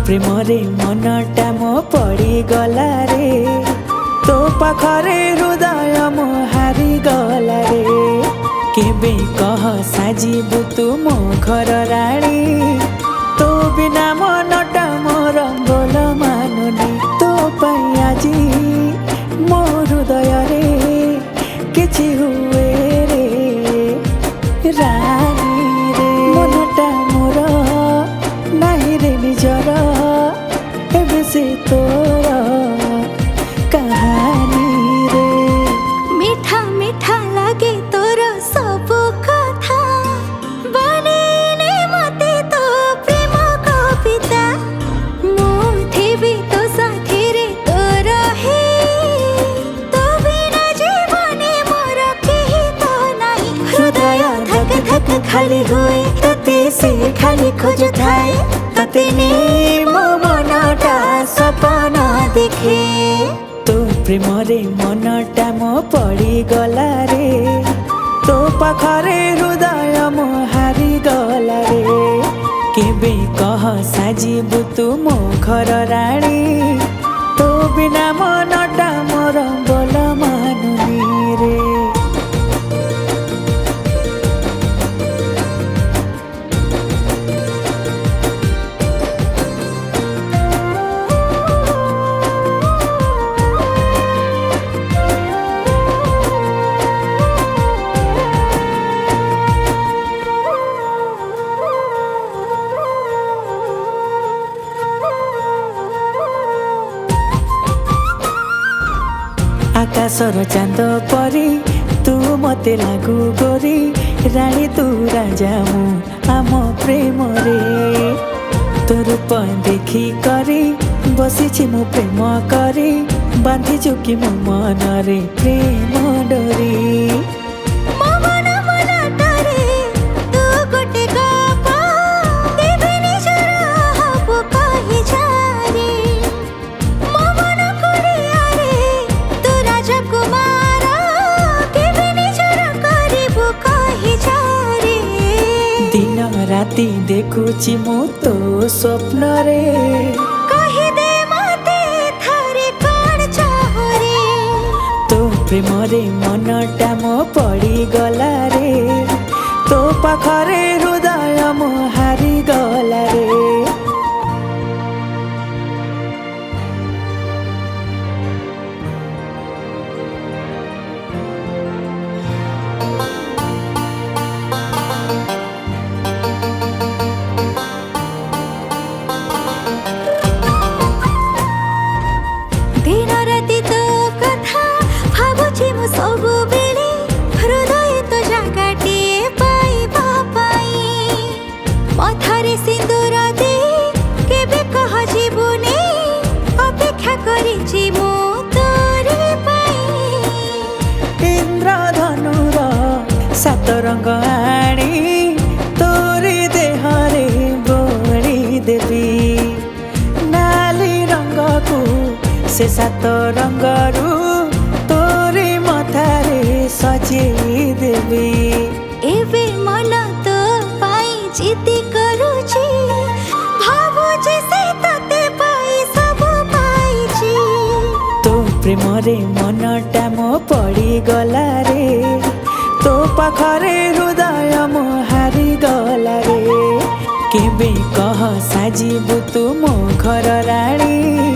प्रेमरे मनटा मो पड़ी गला रे तो पाखरे हृदय मो हारी गला रे केबे कह साजिबु तू मो घर राणी तो बिना मनटा मोर बोल मानुनी तो पाई आजी मो हृदय रे किछि हुए रे रानी रे मनटा मोर नाही रे निजर एबे से तोर कहानी रे मीठा मीठा लागे तोर सब कथा बनेने मते तो प्रेम कविता मुठी भी तो साथी रे तोर हे तो बिना जीवने मोर केही तो नाही हृदय धक धक खाली हुए तते से खाली खोज थाए तते ने मो मनटा सपना देखे तो प्रेमरे मनटा मो पड़ी गला रे तो पाखरे हृदय मो हारी गला रे केबे कह साजिबु तू मो घर राणी तो बिना मनटा मोर बोल मानुनी रे आकाशर चांद परी तू मते लागू गोरी राणी तू राजा मु आम प्रेम रे तो रूप देखी करी बसी मु प्रेम करी बांधी चुकी मो मन रे प्रेम डोरी राती देखुची मु तो स्वप्न रे कहि दे मते थारे कोन चाहरे तो प्रेमरे मनटा मो पड़ी गला रे तो पाखरे हृदय मो हारी गला रे सबु बेले हृदय तो जागाटे पाइबा पाई मथारे सिंदूर दे केबे कह जीवने अपेक्षा करिछि मो तोरे पाई इंद्रधनुर सात रंग आणी तोरी देहरे बोली देवी नाली रंग को से सात रंगरू सजे देवी एबे मन तो पाई जिति करूची भाबुची से तते पाई सब पाईची तो प्रेमरे मनटा मो पड़ी गला रे तो पाखरे हृदय मो हारी गला रे केबे कह साजिबु तू मो घर राणी।